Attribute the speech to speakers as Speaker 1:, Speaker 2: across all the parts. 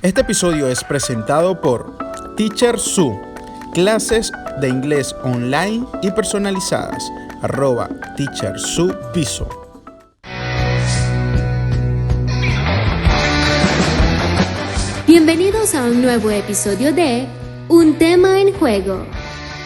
Speaker 1: Este episodio es presentado por Teacher Su, clases de inglés online y personalizadas, @Teacher Su Piso.
Speaker 2: Bienvenidos a un nuevo episodio de Un tema en juego,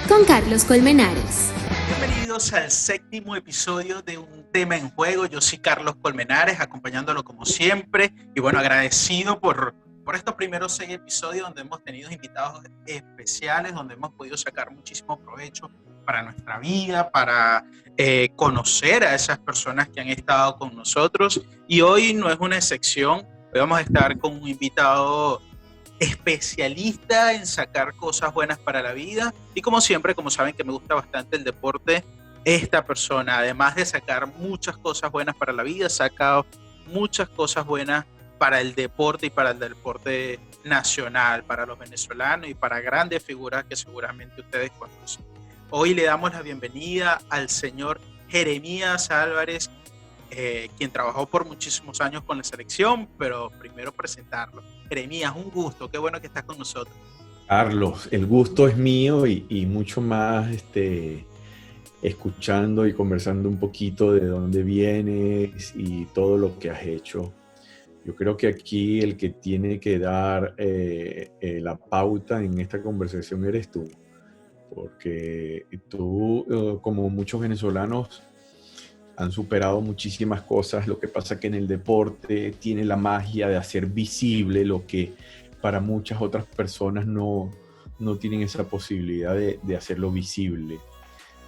Speaker 2: con Carlos Colmenares.
Speaker 3: Bienvenidos al séptimo episodio de Un tema en juego. Yo soy Carlos Colmenares, acompañándolo como siempre. Y bueno, agradecido por estos primeros 6 episodios donde hemos tenido invitados especiales, donde hemos podido sacar muchísimo provecho para nuestra vida, para conocer a esas personas que han estado con nosotros. Y hoy no es una excepción. Hoy vamos a estar con un invitado especialista en sacar cosas buenas para la vida, y como siempre, como saben que me gusta bastante el deporte, esta persona, además de sacar muchas cosas buenas para la vida, saca muchas cosas buenas para el deporte y para el deporte nacional, para los venezolanos y para grandes figuras que seguramente ustedes conocen. Hoy le damos la bienvenida al señor Jeremías Álvarez, quien trabajó por muchísimos años con la selección, pero primero presentarlo. Jeremías, un gusto, qué bueno que estás con nosotros.
Speaker 4: Carlos, el gusto es mío y mucho más escuchando y conversando un poquito de dónde vienes y todo lo que has hecho. Yo creo que aquí el que tiene que dar la pauta en esta conversación eres tú, porque tú, como muchos venezolanos, han superado muchísimas cosas. Lo que pasa que en el deporte tiene la magia de hacer visible lo que para muchas otras personas no tienen esa posibilidad de hacerlo visible.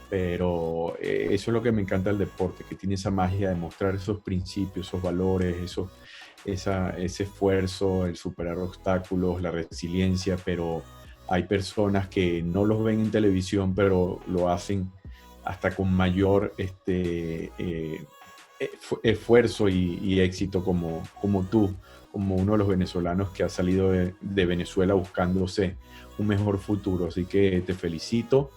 Speaker 4: Pero eso es lo que me encanta del deporte, que tiene esa magia de mostrar esos principios, esos valores, ese esfuerzo, el superar obstáculos, la resiliencia, pero hay personas que no los ven en televisión, pero lo hacen hasta con mayor esfuerzo y éxito como tú, como uno de los venezolanos que ha salido de Venezuela buscándose un mejor futuro. Así que te felicito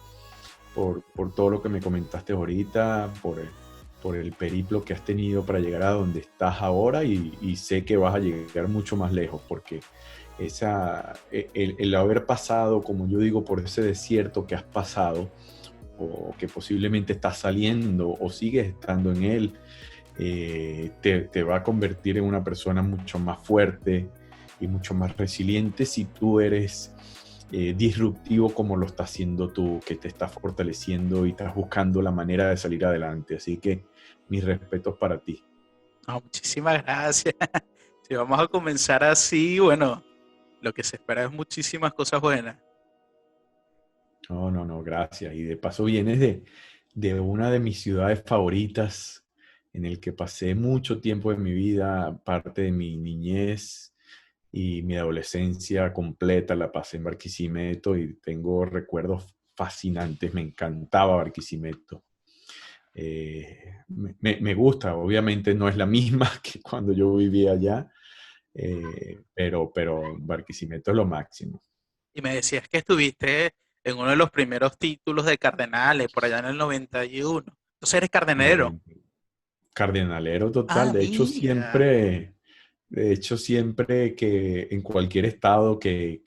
Speaker 4: por todo lo que me comentaste ahorita, por el periplo que has tenido para llegar a donde estás ahora, y sé que vas a llegar mucho más lejos, porque el haber pasado, como yo digo, por ese desierto que has pasado, o que posiblemente estás saliendo o sigues estando en él, te va a convertir en una persona mucho más fuerte y mucho más resiliente si tú eres disruptivo como lo estás haciendo tú, que te estás fortaleciendo y estás buscando la manera de salir adelante. Así que mis respetos para ti.
Speaker 3: No, muchísimas gracias. Si vamos a comenzar así, bueno, lo que se espera es muchísimas cosas buenas.
Speaker 4: No, gracias. Y de paso vienes de una de mis ciudades favoritas, en el que pasé mucho tiempo de mi vida, parte de mi niñez y mi adolescencia completa la pasé en Barquisimeto, y tengo recuerdos fascinantes. Me encantaba Barquisimeto. Me gusta, obviamente no es la misma que cuando yo vivía allá, pero Barquisimeto es lo máximo.
Speaker 3: Y me decías que estuviste en uno de los primeros títulos de Cardenales, por allá en el 91. Entonces eres cardenero.
Speaker 4: 90. Cardenalero total.
Speaker 3: Ah, mira.
Speaker 4: De hecho, siempre que en cualquier estado que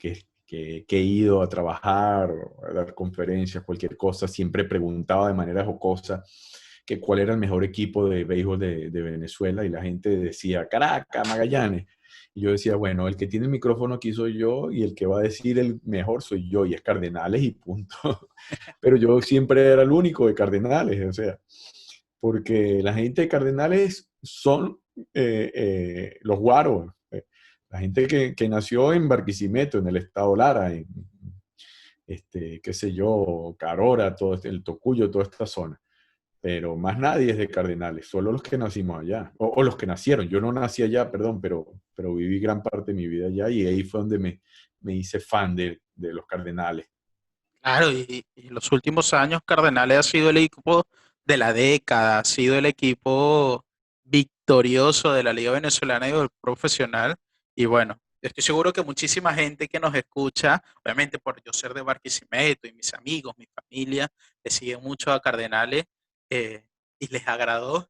Speaker 4: he ido a trabajar o a dar conferencias, cualquier cosa, siempre preguntaba de manera jocosa que cuál era el mejor equipo de béisbol de Venezuela, y la gente decía Caracas, Magallanes. Y yo decía, bueno, el que tiene el micrófono aquí soy yo, y el que va a decir el mejor soy yo, y es Cardenales y punto. Pero yo siempre era el único de Cardenales, o sea, porque la gente de Cardenales son los guaros, la gente que nació en Barquisimeto, en el estado Lara, en qué sé yo, Carora, todo el Tocuyo, toda esta zona. Pero más nadie es de Cardenales, solo los que nacimos allá, o los que nacieron. Yo no nací allá, perdón, pero viví gran parte de mi vida allá, y ahí fue donde me hice fan de los Cardenales.
Speaker 3: Claro, y los últimos años Cardenales ha sido el equipo de la década, ha sido el equipo victorioso de la Liga Venezolana y del Profesional. Y bueno, estoy seguro que muchísima gente que nos escucha, obviamente por yo ser de Barquisimeto y mis amigos, mi familia, le siguen mucho a Cardenales, y les agradó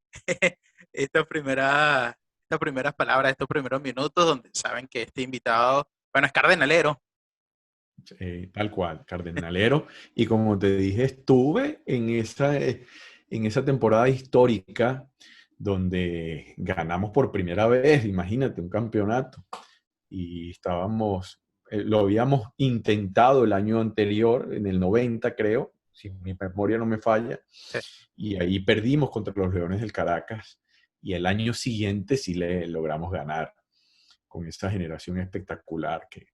Speaker 3: esta primera estas primeras palabras, estos primeros minutos, donde saben que este invitado, bueno, es cardenalero.
Speaker 4: Tal cual, cardenalero. Y como te dije, estuve en esa temporada histórica donde ganamos por primera vez, imagínate, un campeonato. Y lo habíamos intentado el año anterior, en el 90 creo, si mi memoria no me falla,
Speaker 3: Sí.
Speaker 4: y ahí perdimos contra los Leones del Caracas. Y el año siguiente sí le logramos ganar con esa generación espectacular que,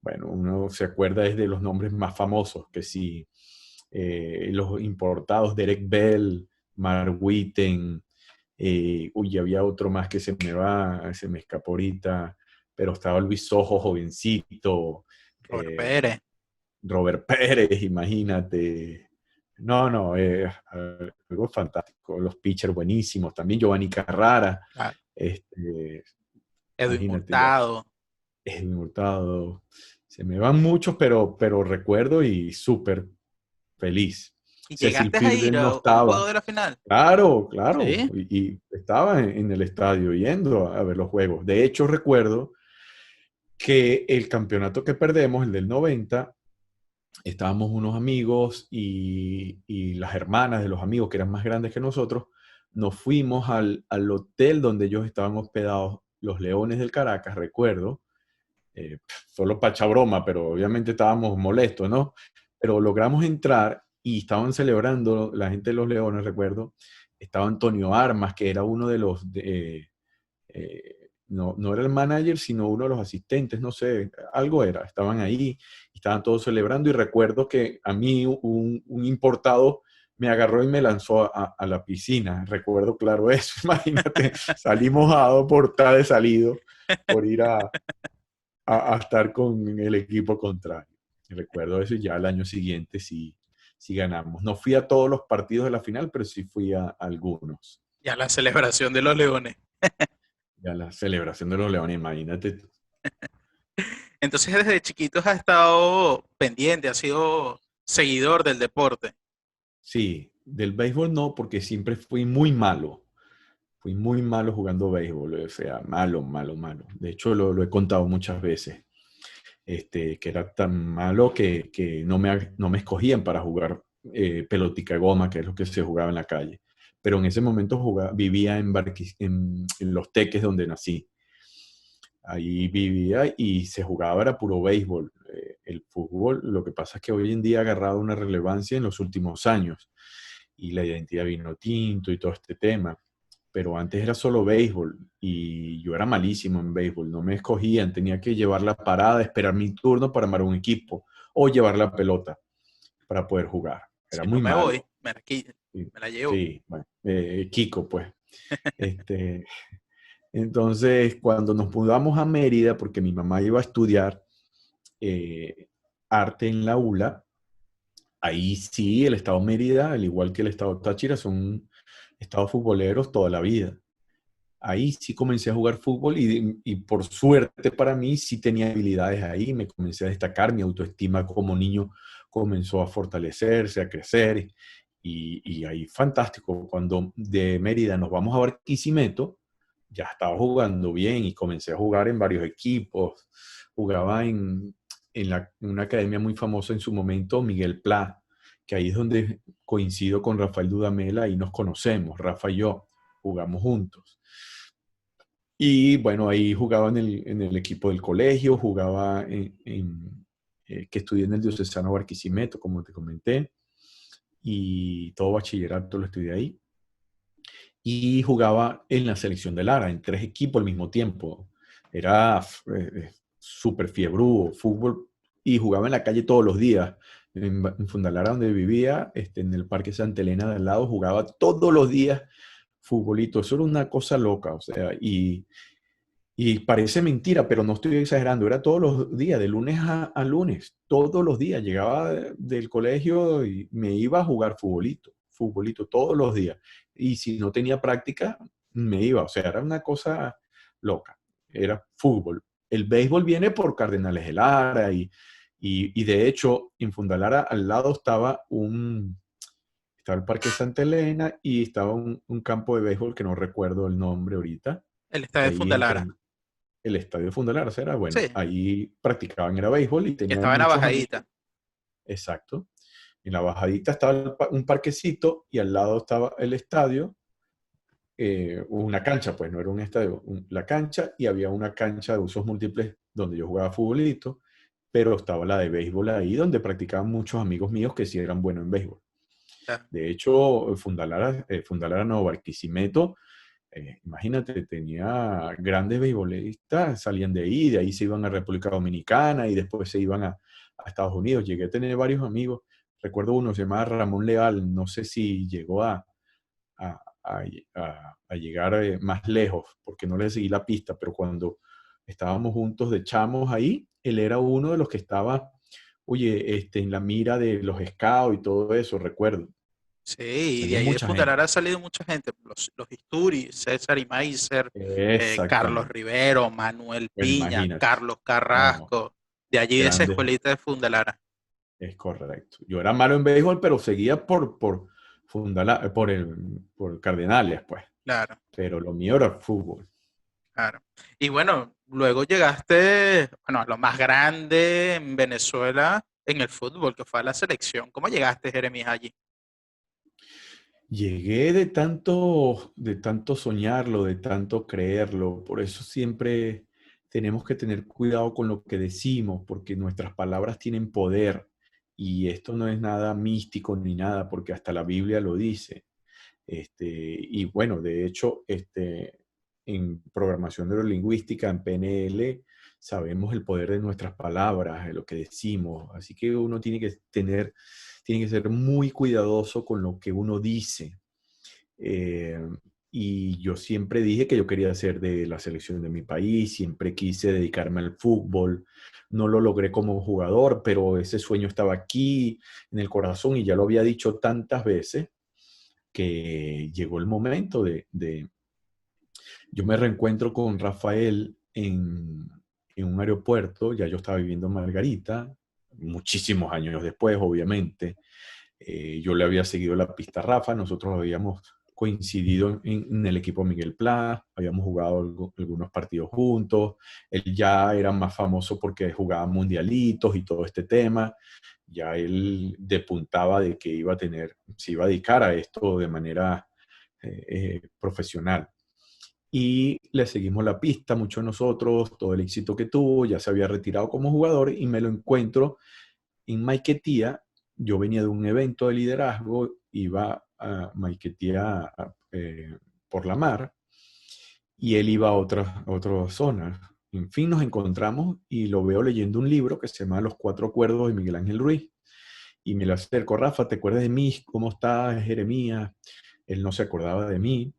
Speaker 4: bueno, uno se acuerda desde de los nombres más famosos, que sí, los importados, Derek Bell, Mark Witten, uy, había otro más que se me escapó ahorita, pero estaba Luis Ojo, jovencito,
Speaker 3: Robert
Speaker 4: eh,
Speaker 3: Pérez.
Speaker 4: Robert Pérez, imagínate. No, no, algo fantástico. Los pitchers buenísimos, también Giovanni Carrara,
Speaker 3: Claro.
Speaker 4: este,
Speaker 3: Edwin
Speaker 4: imagínate,
Speaker 3: Hurtado.
Speaker 4: Edwin Hurtado. Se me van muchos, pero recuerdo y súper feliz.
Speaker 3: ¿Y
Speaker 4: Cecil
Speaker 3: llegaste a ir
Speaker 4: Fielder no
Speaker 3: a un juego
Speaker 4: estaba.
Speaker 3: de la final?
Speaker 4: Claro, claro.
Speaker 3: Sí.
Speaker 4: Y estaba en el estadio yendo a ver los juegos. De hecho, recuerdo que el campeonato que perdemos, el del 90, estábamos unos amigos y las hermanas de los amigos que eran más grandes que nosotros, nos fuimos al hotel donde ellos estaban hospedados, los Leones del Caracas, recuerdo, solo pacha broma, pero obviamente estábamos molestos, ¿no? Pero logramos entrar y estaban celebrando, la gente de los Leones, recuerdo, estaba Antonio Armas, que era uno de los, no, no era el manager, sino uno de los asistentes, no sé, algo era, estaban ahí, estaban todos celebrando y recuerdo que a mí un importado me agarró y me lanzó a la piscina, recuerdo claro eso, imagínate, salí mojado por estar de salido, por ir a estar con el equipo contrario. Recuerdo eso y ya el año siguiente sí ganamos. No fui a todos los partidos de la final, pero sí fui a algunos.
Speaker 3: Ya la celebración de los Leones.
Speaker 4: Ya la celebración de los Leones, imagínate tú.
Speaker 3: Entonces desde chiquitos has estado pendiente, has sido seguidor del deporte.
Speaker 4: Sí, del béisbol no, porque siempre fui muy malo. Fui muy malo jugando béisbol, o sea, malo, malo, malo. De hecho, lo he contado muchas veces, que era tan malo que no me escogían para jugar pelotica de goma, que es lo que se jugaba en la calle. Pero en ese momento vivía en Los Teques, donde nací. Ahí vivía y se jugaba, era puro béisbol. El fútbol, lo que pasa es que hoy en día ha agarrado una relevancia en los últimos años y la identidad vino tinto y todo este tema. Pero antes era solo béisbol y yo era malísimo en béisbol, no me escogían, tenía que llevar la parada, esperar mi turno para armar un equipo o llevar la pelota para poder jugar. Era
Speaker 3: Si no
Speaker 4: muy
Speaker 3: me voy,
Speaker 4: malo. Sí,
Speaker 3: me la llevo.
Speaker 4: sí, bueno, Kiko, pues. Este, entonces, cuando nos mudamos a Mérida, porque mi mamá iba a estudiar arte en la ULA, ahí sí, el estado Mérida, al igual que el estado Táchira, son estados futboleros toda la vida. Ahí sí comencé a jugar fútbol y por suerte para mí sí tenía habilidades ahí, me comencé a destacar, mi autoestima como niño comenzó a fortalecerse, a crecer y ahí fantástico. Cuando de Mérida nos vamos a Barquisimeto, ya estaba jugando bien y comencé a jugar en varios equipos. Jugaba en una academia muy famosa en su momento, Miguel Pla, que ahí es donde coincido con Rafael Dudamel y nos conocemos, Rafa y yo, jugamos juntos. Y bueno, ahí jugaba en el equipo del colegio, jugaba que estudié en el Diocesano Barquisimeto, como te comenté, y todo bachillerato lo estudié ahí. Y jugaba en la selección de Lara, en 3 equipos al mismo tiempo. Era súper fiebrúo, fútbol, y jugaba en la calle todos los días. En Fundalara, donde vivía, en el Parque Santa Elena de al lado, jugaba todos los días futbolito. Eso era una cosa loca, o sea, y parece mentira, pero no estoy exagerando. Era todos los días, de lunes a lunes, todos los días. Llegaba del colegio y me iba a jugar futbolito todos los días. Y si no tenía práctica, me iba. O sea, era una cosa loca. Era fútbol. El béisbol viene por Cardenales de Lara y de hecho, en Fundalara al lado estaba el Parque Santa Elena y estaba un campo de béisbol que no recuerdo el nombre ahorita.
Speaker 3: El estadio de
Speaker 4: Ahí
Speaker 3: Fundalara.
Speaker 4: el estadio Fundalara, era
Speaker 3: Sí,
Speaker 4: bueno, ahí practicaban, era béisbol y
Speaker 3: que
Speaker 4: tenía
Speaker 3: estaba en la
Speaker 4: muchos amigos.
Speaker 3: bajadita.
Speaker 4: Exacto. En la bajadita estaba un parquecito y al lado estaba el estadio, una cancha, pues no era un estadio, la cancha, y había una cancha de usos múltiples donde yo jugaba futbolito, pero estaba la de béisbol ahí donde practicaban muchos amigos míos que sí eran buenos en béisbol.
Speaker 3: Claro.
Speaker 4: De hecho, Fundalara no, Barquisimeto, imagínate, tenía grandes beisbolistas, salían de ahí se iban a República Dominicana y después se iban a Estados Unidos. Llegué a tener varios amigos. Recuerdo uno, se llamaba Ramón Leal, no sé si llegó a, a llegar más lejos, porque no le seguí la pista, pero cuando estábamos juntos de chamos ahí, él era uno de los que estaba, oye, en la mira de los scouts y todo eso, recuerdo.
Speaker 3: Sí, y de
Speaker 4: Salía
Speaker 3: ahí de
Speaker 4: mucha gente.
Speaker 3: Fundalara ha salido mucha gente. Los Isturi, César Imaiser, Carlos
Speaker 4: Exactamente.
Speaker 3: Rivero, Manuel
Speaker 4: Bueno,
Speaker 3: Piña,
Speaker 4: imagínate.
Speaker 3: Carlos
Speaker 4: No,
Speaker 3: Carrasco. De allí de esa
Speaker 4: grandes.
Speaker 3: escuelita de Fundalara.
Speaker 4: Es correcto. Yo era malo en béisbol, pero seguía por Cardenales, pues.
Speaker 3: Claro,
Speaker 4: Pero lo mío era fútbol.
Speaker 3: claro. Y bueno, luego llegaste, bueno, a lo más grande en Venezuela en el fútbol, que fue a la selección. ¿Cómo llegaste, Jeremías, allí?
Speaker 4: Llegué de tanto soñarlo, de tanto creerlo. Por eso siempre tenemos que tener cuidado con lo que decimos, porque nuestras palabras tienen poder. Y esto no es nada místico ni nada, porque hasta la Biblia lo dice. Y bueno, de hecho, en programación neurolingüística, en PNL, sabemos el poder de nuestras palabras, de lo que decimos. Así que uno tiene que ser muy cuidadoso con lo que uno dice. Eh, y yo siempre dije que yo quería ser de la selección de mi país, siempre quise dedicarme al fútbol. No lo logré como jugador, pero ese sueño estaba aquí en el corazón y ya lo había dicho tantas veces que llegó el momento yo me reencuentro con Rafael en un aeropuerto, ya yo estaba viviendo en Margarita, muchísimos años después, obviamente. Yo le había seguido la pista a Rafa, nosotros habíamos coincidido en el equipo Miguel Pla, habíamos jugado algunos partidos juntos, él ya era más famoso porque jugaba mundialitos y todo este tema, ya él depuntaba de que se iba a dedicar a esto de manera profesional. Y le seguimos la pista, muchos de nosotros, todo el éxito que tuvo, ya se había retirado como jugador y me lo encuentro en Maiquetía. Yo venía de un evento de liderazgo, iba a Maiquetía por la mar y él iba a otras zonas. En fin, nos encontramos y lo veo leyendo un libro que se llama Los Cuatro Acuerdos de Miguel Ángel Ruiz. Y me lo acerco, Rafa, ¿te acuerdas de mí? ¿Cómo estás, Jeremías? Él no se acordaba de mí,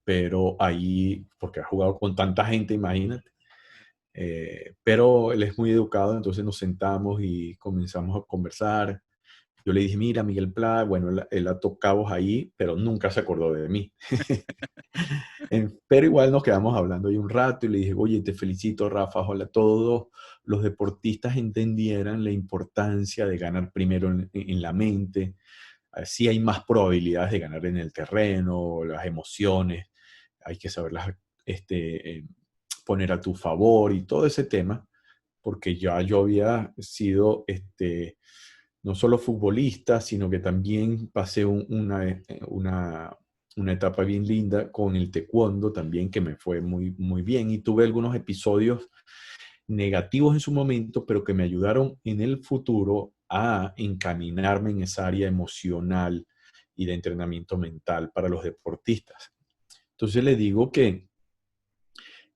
Speaker 4: pero ahí, porque ha jugado con tanta gente, imagínate. Pero él es muy educado, entonces nos sentamos y comenzamos a conversar. Yo le dije, mira, Miguel Pla, bueno, él ató cabos ahí, pero nunca se acordó de mí. Pero igual nos quedamos hablando ahí un rato y le dije, oye, te felicito, Rafa, ojalá todos los deportistas entendieran la importancia de ganar primero en la mente. Así hay más probabilidades de ganar en el terreno, las emociones, hay que saberlas poner a tu favor y todo ese tema, porque ya yo había sido no solo futbolista, sino que también pasé una etapa bien linda con el taekwondo también, que me fue muy, muy bien. Y tuve algunos episodios negativos en su momento, pero que me ayudaron en el futuro a encaminarme en esa área emocional y de entrenamiento mental para los deportistas. Entonces le digo que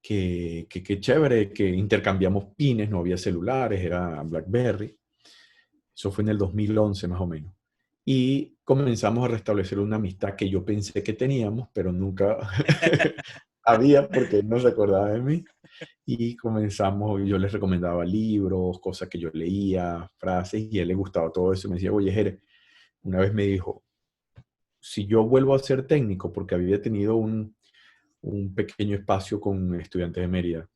Speaker 4: chévere, que intercambiamos pines, no había celulares, era BlackBerry. Eso fue en el 2011 más o menos. Y comenzamos a restablecer una amistad que yo pensé que teníamos, pero nunca había porque él no se acordaba de mí. Y comenzamos, yo les recomendaba libros, cosas que yo leía, frases, y a él le gustaba todo eso. Me decía, oye, Jere, una vez me dijo, si yo vuelvo a ser técnico, porque había tenido un pequeño espacio con estudiantes de Mérida,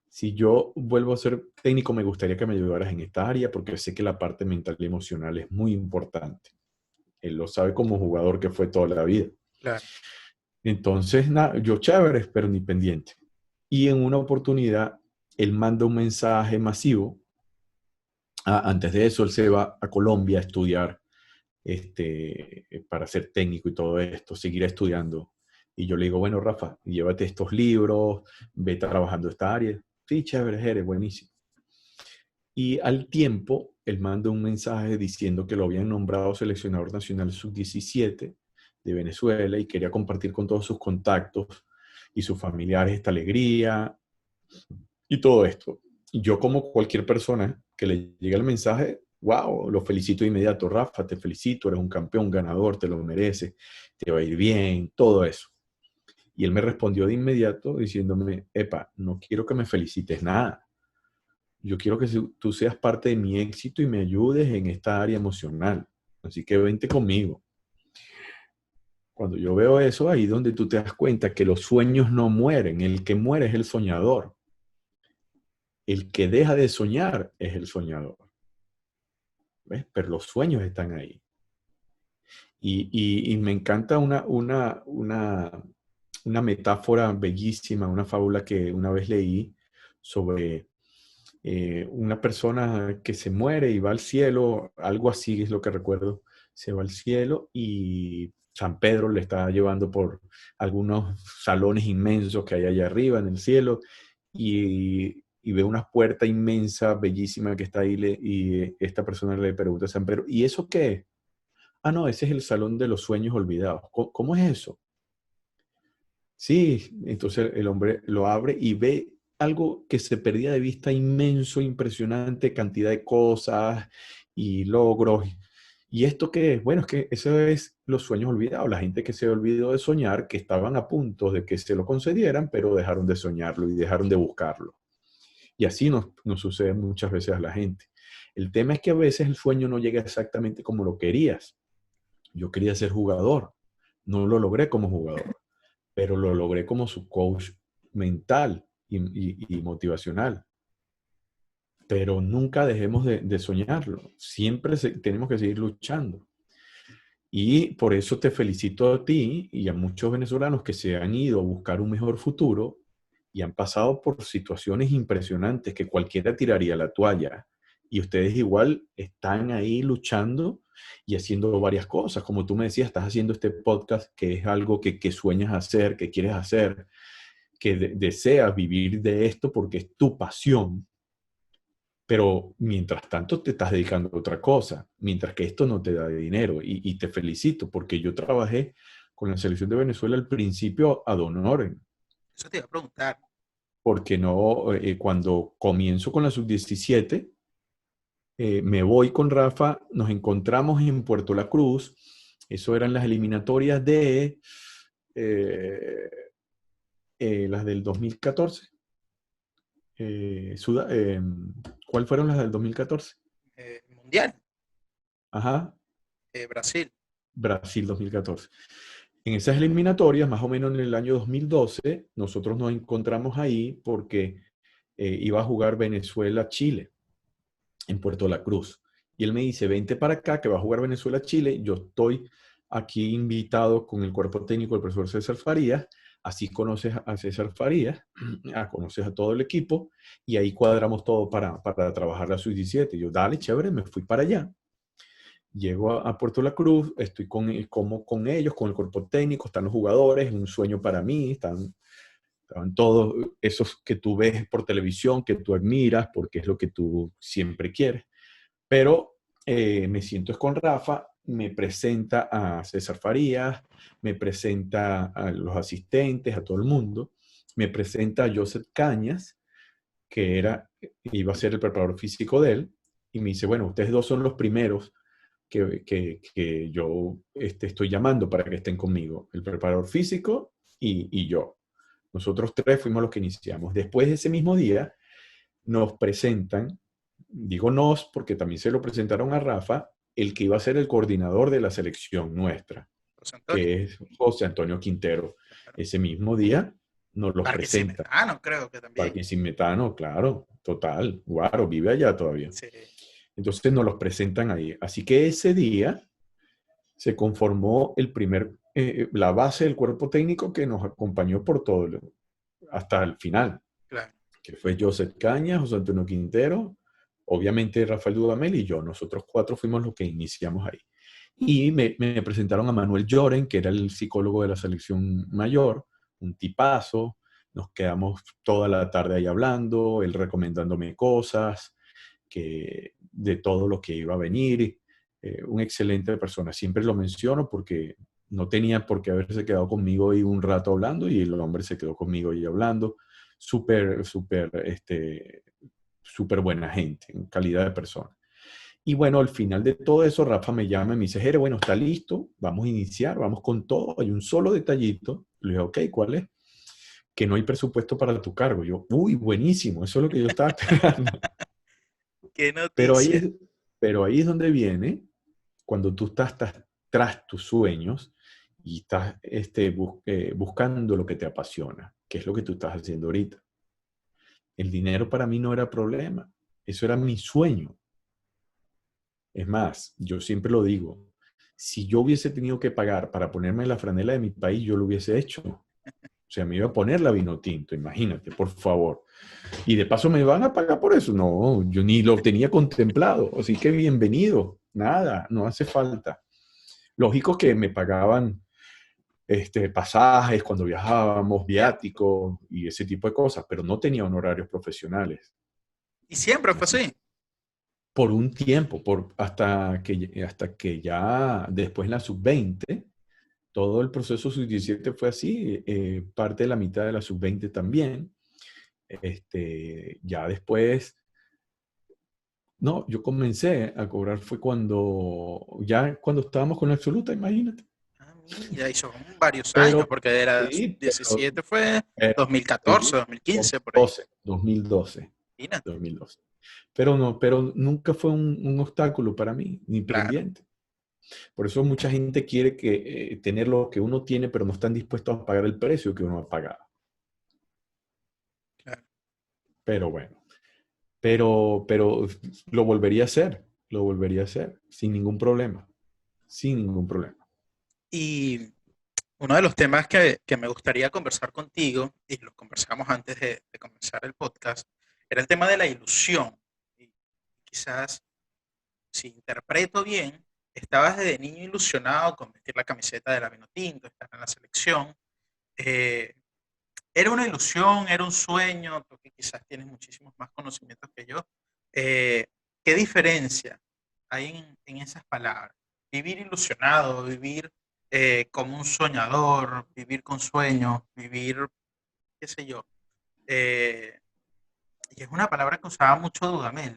Speaker 4: si yo vuelvo a ser técnico, me gustaría que me ayudaras en esta área porque sé que la parte mental y emocional es muy importante. Él lo sabe como jugador que fue toda la vida.
Speaker 3: Claro.
Speaker 4: Entonces, nada, yo chévere, pero ni pendiente. Y en una oportunidad, él manda un mensaje masivo. Antes de eso, él se va a Colombia a estudiar para ser técnico y todo esto, seguir estudiando. Y yo le digo, bueno, Rafa, llévate estos libros, ve trabajando esta área. Sí, chévere, eres buenísimo. Y al tiempo, él manda un mensaje diciendo que lo habían nombrado seleccionador nacional sub-17 de Venezuela y quería compartir con todos sus contactos y sus familiares esta alegría y todo esto. Y yo, como cualquier persona que le llegue el mensaje, wow, lo felicito de inmediato. Rafa, te felicito, eres un campeón, ganador, te lo mereces, te va a ir bien, todo eso. Y él me respondió de inmediato diciéndome, epa, no quiero que me felicites nada. Yo quiero que tú seas parte de mi éxito y me ayudes en esta área emocional. Así que vente conmigo. Cuando yo veo eso, ahí donde tú te das cuenta que los sueños no mueren. El que muere es el soñador. El que deja de soñar es el soñador. ¿Ves? Pero los sueños están ahí. Y me encanta una metáfora bellísima, una fábula que una vez leí sobre una persona que se muere y va al cielo, algo así es lo que recuerdo, se va al cielo y San Pedro le está llevando por algunos salones inmensos que hay allá arriba en el cielo y ve una puerta inmensa, bellísima que está ahí y esta persona le pregunta a San Pedro, ¿y eso qué es? Ah, no, ese es el salón de los sueños olvidados. ¿Cómo es eso? Sí, entonces el hombre lo abre y ve algo que se perdía de vista inmenso, impresionante, cantidad de cosas y logros. ¿Y esto qué es? Bueno, es que eso es los sueños olvidados, la gente que se olvidó de soñar, que estaban a punto de que se lo concedieran, pero dejaron de soñarlo y dejaron de buscarlo. Y así nos sucede muchas veces a la gente. El tema es que a veces el sueño no llega exactamente como lo querías. Yo quería ser jugador, no lo logré como jugador, pero lo logré como su coach mental y motivacional. Pero nunca dejemos de soñarlo, siempre tenemos que seguir luchando. Y por eso te felicito a ti y a muchos venezolanos que se han ido a buscar un mejor futuro y han pasado por situaciones impresionantes que cualquiera tiraría la toalla. Y ustedes igual están ahí luchando y haciendo varias cosas. Como tú me decías, estás haciendo este podcast que es algo que sueñas hacer, que quieres hacer, que deseas vivir de esto porque es tu pasión. Pero mientras tanto te estás dedicando a otra cosa, mientras que esto no te da dinero. Y te felicito porque yo trabajé con la selección de Venezuela al principio ad honorem.
Speaker 3: Eso te iba a preguntar.
Speaker 4: Porque no, cuando comienzo con la sub-17, me voy con Rafa, nos encontramos en Puerto La Cruz, eso eran las eliminatorias de las del 2014. ¿Cuál fueron las del 2014?
Speaker 3: Mundial,
Speaker 4: Ajá,
Speaker 3: Brasil.
Speaker 4: Brasil 2014. En esas eliminatorias, más o menos en el año 2012, nosotros nos encontramos ahí porque iba a jugar Venezuela-Chile en Puerto La Cruz. Y él me dice, vente para acá que va a jugar Venezuela-Chile. Yo estoy aquí invitado con el cuerpo técnico del profesor César Farías. Así conoces a César Farías, conoces a todo el equipo y ahí cuadramos todo para trabajar la sub-17. Yo, dale, chévere, me fui para allá. Llego a Puerto La Cruz, estoy con ellos, con el cuerpo técnico, están los jugadores, un sueño para mí, estaban todos esos que tú ves por televisión, que tú admiras, porque es lo que tú siempre quieres. Pero me siento con Rafa, me presenta a César Farías, me presenta a los asistentes, a todo el mundo, me presenta a Joseph Cañas, que iba a ser el preparador físico de él, y me dice, bueno, ustedes dos son los primeros que yo estoy llamando para que estén conmigo, el preparador físico y yo. Nosotros tres fuimos los que iniciamos. Después de ese mismo día, nos presentan, digo nos porque también se lo presentaron a Rafa, el que iba a ser el coordinador de la selección nuestra, que es José Antonio Quintero. Ese mismo día nos los presenta.
Speaker 3: Barquisimetano, creo que también.
Speaker 4: Barquisimetano, claro, total. Guaro, vive allá todavía.
Speaker 3: Sí.
Speaker 4: Entonces nos los presentan ahí. Así que ese día se conformó la base del cuerpo técnico que nos acompañó por hasta el final,
Speaker 3: Claro.
Speaker 4: que fue Joseph Cañas, José Antonio Quintero, obviamente Rafael Dudamel y yo. Nosotros cuatro fuimos los que iniciamos ahí. Y me presentaron a Manuel Lloren, que era el psicólogo de la selección mayor, un tipazo. Nos quedamos toda la tarde ahí hablando, él recomendándome cosas, de todo lo que iba a venir. Una excelente persona. Siempre lo menciono porque no tenía por qué haberse quedado conmigo ahí un rato hablando y el hombre se quedó conmigo ahí hablando. Súper, súper buena gente, en calidad de persona. Y bueno, al final de todo eso, Rafa me llama y me dice, Jere, bueno, está listo, vamos a iniciar, vamos con todo. Hay un solo detallito. Le dije, ok, ¿cuál es? Que no hay presupuesto para tu cargo. Yo, uy, buenísimo, eso es lo que yo estaba esperando.
Speaker 3: Qué
Speaker 4: Pero ahí
Speaker 3: noticia.
Speaker 4: pero ahí es donde viene, cuando tú estás tras tus sueños y estás buscando lo que te apasiona, que es lo que tú estás haciendo ahorita. El dinero para mí no era problema, eso era mi sueño. Es más, yo siempre lo digo, si yo hubiese tenido que pagar para ponerme la franela de mi país, yo lo hubiese hecho. O sea, me iba a poner la vino tinto, imagínate, por favor. Y de paso me van a pagar por eso. No, yo ni lo tenía contemplado. Así que bienvenido. Nada, no hace falta. Lógico que me pagaban pasajes cuando viajábamos, viáticos y ese tipo de cosas, pero no tenía honorarios profesionales.
Speaker 3: Y siempre fue así.
Speaker 4: Por un tiempo, hasta que ya después en la sub-20, todo el proceso sub-17 fue así, parte de la mitad de la sub-20 también. Ya después, no, yo comencé a cobrar fue cuando estábamos con la absoluta, imagínate.
Speaker 3: Ah, mira, y son varios años,
Speaker 4: Pero,
Speaker 3: porque era
Speaker 4: sí,
Speaker 3: sub-17 fue
Speaker 4: pero,
Speaker 3: 2014,
Speaker 4: sí,
Speaker 3: 2015, por ahí.
Speaker 4: 2012,
Speaker 3: Imagínate.
Speaker 4: 2012. Pero nunca fue un obstáculo para mí, ni
Speaker 3: Claro,
Speaker 4: pendiente. Por eso mucha gente quiere tener lo que uno tiene, pero no están dispuestos a pagar el precio que uno ha pagado.
Speaker 3: claro.
Speaker 4: Pero bueno, pero lo volvería a hacer, sin ningún problema, sin ningún problema.
Speaker 3: Y uno de los temas que me gustaría conversar contigo, y lo conversamos antes de comenzar el podcast, era el tema de la ilusión. Y quizás, si interpreto bien, estabas desde niño ilusionado con vestir la camiseta de la Vinotinto, estar en la selección. Eh, ¿Era una ilusión, era un sueño? Tú que quizás tienes muchísimos más conocimientos que yo. Eh, ¿Qué diferencia hay en esas palabras? Vivir ilusionado, vivir como un soñador, vivir con sueños, vivir, qué sé yo. Eh, y es una palabra que usaba mucho Dudamel.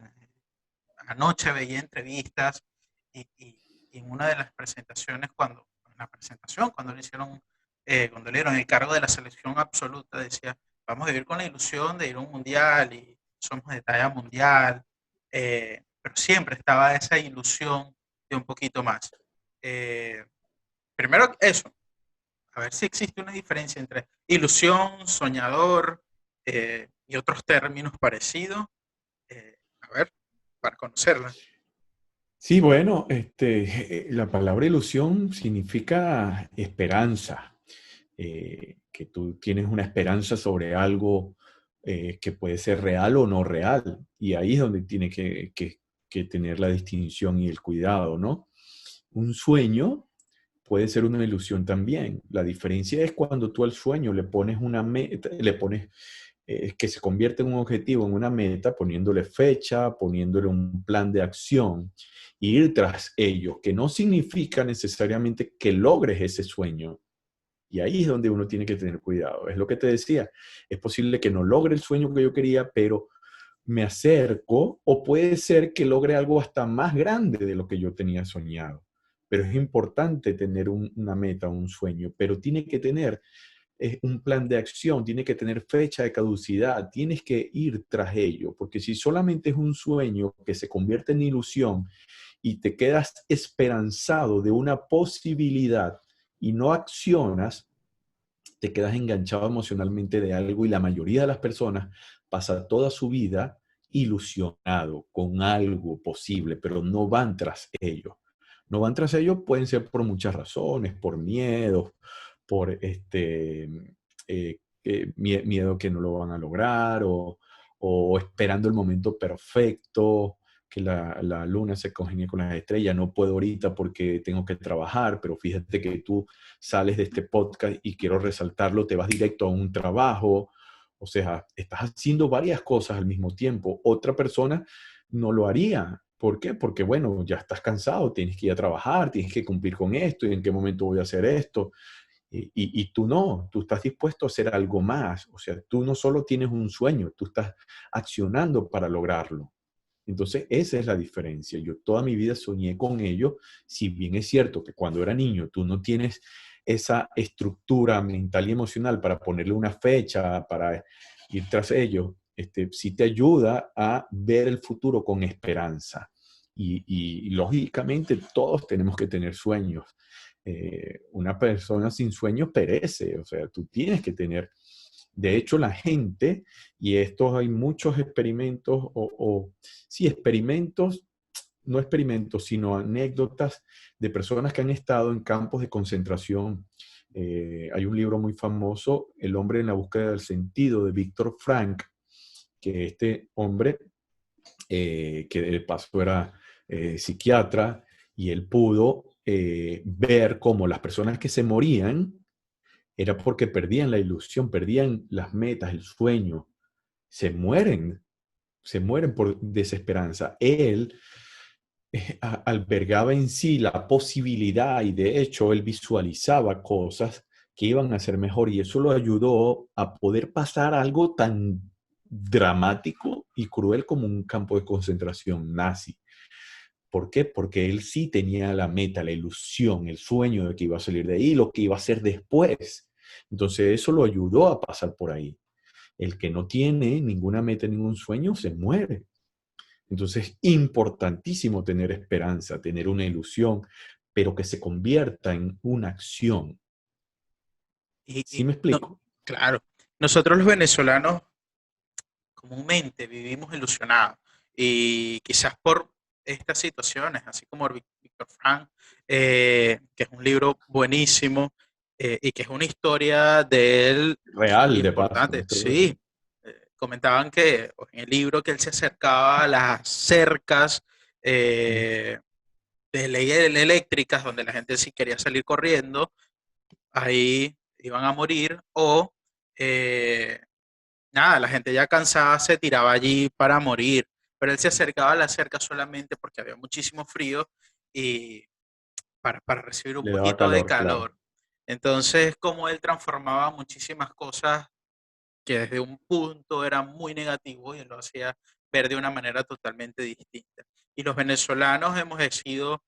Speaker 3: Anoche veía entrevistas y en una de las presentaciones, cuando le hicieron, cuando le dieron el cargo de la selección absoluta, decía, vamos a vivir con la ilusión de ir a un mundial y somos de talla mundial, pero siempre estaba esa ilusión de un poquito más. Eh, Primero eso, a ver si existe una diferencia entre ilusión, soñador y otros términos parecidos. A ver, para conocerla.
Speaker 4: Sí, bueno, la palabra ilusión significa esperanza, que tú tienes una esperanza sobre algo que puede ser real o no real, y ahí es donde tiene que tener la distinción y el cuidado, ¿no? Un sueño puede ser una ilusión también. La diferencia es cuando tú al sueño le pones una meta, le pones que se convierte en un objetivo, en una meta, poniéndole fecha, poniéndole un plan de acción, e ir tras ello, que no significa necesariamente que logres ese sueño. Y ahí es donde uno tiene que tener cuidado. Es lo que te decía. Es posible que no logre el sueño que yo quería, pero me acerco, o puede ser que logre algo hasta más grande de lo que yo tenía soñado. Pero es importante tener una meta, un sueño, pero tiene que tener un plan de acción, tiene que tener fecha de caducidad, tienes que ir tras ello, porque si solamente es un sueño que se convierte en ilusión y te quedas esperanzado de una posibilidad y no accionas, te quedas enganchado emocionalmente de algo y la mayoría de las personas pasa toda su vida ilusionado con algo posible, pero no van tras ello. no van tras ello, pueden ser por muchas razones, por miedos, por miedo que no lo van a lograr o esperando el momento perfecto, que la luna se congenie con las estrellas. No puedo ahorita porque tengo que trabajar, pero fíjate que tú sales de este podcast y quiero resaltarlo, te vas directo a un trabajo. O sea, estás haciendo varias cosas al mismo tiempo. Otra persona no lo haría. ¿Por qué? Porque, bueno, ya estás cansado, tienes que ir a trabajar, tienes que cumplir con esto, y en qué momento voy a hacer esto. Y tú no, tú estás dispuesto a hacer algo más. O sea, tú no solo tienes un sueño, tú estás accionando para lograrlo. Entonces, esa es la diferencia. Yo toda mi vida soñé con ello, si bien es cierto que cuando era niño tú no tienes esa estructura mental y emocional para ponerle una fecha, para ir tras ello, sí te ayuda a ver el futuro con esperanza. Y lógicamente todos tenemos que tener sueños. Una persona sin sueños perece, o sea, tú tienes que tener. De hecho, la gente, y estos hay muchos experimentos, sí, experimentos, no experimentos, sino anécdotas de personas que han estado en campos de concentración. Hay un libro muy famoso, El hombre en la búsqueda del sentido, de Víctor Frank, que este hombre, que de paso era psiquiatra, y él pudo ver cómo las personas que se morían era porque perdían la ilusión, perdían las metas, el sueño, se mueren, se mueren por desesperanza. Él albergaba en sí la posibilidad y de hecho él visualizaba cosas que iban a ser mejor y eso lo ayudó a poder pasar algo tan dramático y cruel como un campo de concentración nazi. ¿Por qué? Porque él sí tenía la meta, la ilusión, el sueño de que iba a salir de ahí, lo que iba a hacer después. Entonces eso lo ayudó a pasar por ahí. El que no tiene ninguna meta, ningún sueño, se muere. Entonces es importantísimo tener esperanza, tener una ilusión, pero que se convierta en una acción. ¿Sí me
Speaker 3: No,
Speaker 4: explico?
Speaker 3: claro, nosotros los venezolanos comúnmente vivimos ilusionados y quizás por estas situaciones, así como Víctor Frank, que es un libro buenísimo y que es una historia de él
Speaker 4: Real, de paso, una
Speaker 3: importante,
Speaker 4: historia real.
Speaker 3: sí. Comentaban que en el libro que él se acercaba a las cercas eh, de leyes eléctricas donde la gente sí quería salir corriendo, ahí iban a morir o eh, nada, la gente ya cansada se tiraba allí para morir, pero él se acercaba a la cerca solamente porque había muchísimo frío y para recibir un
Speaker 4: Le daba
Speaker 3: poquito de
Speaker 4: calor, claro.
Speaker 3: calor. Entonces, como él transformaba muchísimas cosas que desde un punto era muy negativo y él lo hacía ver de una manera totalmente distinta. Y los venezolanos hemos sido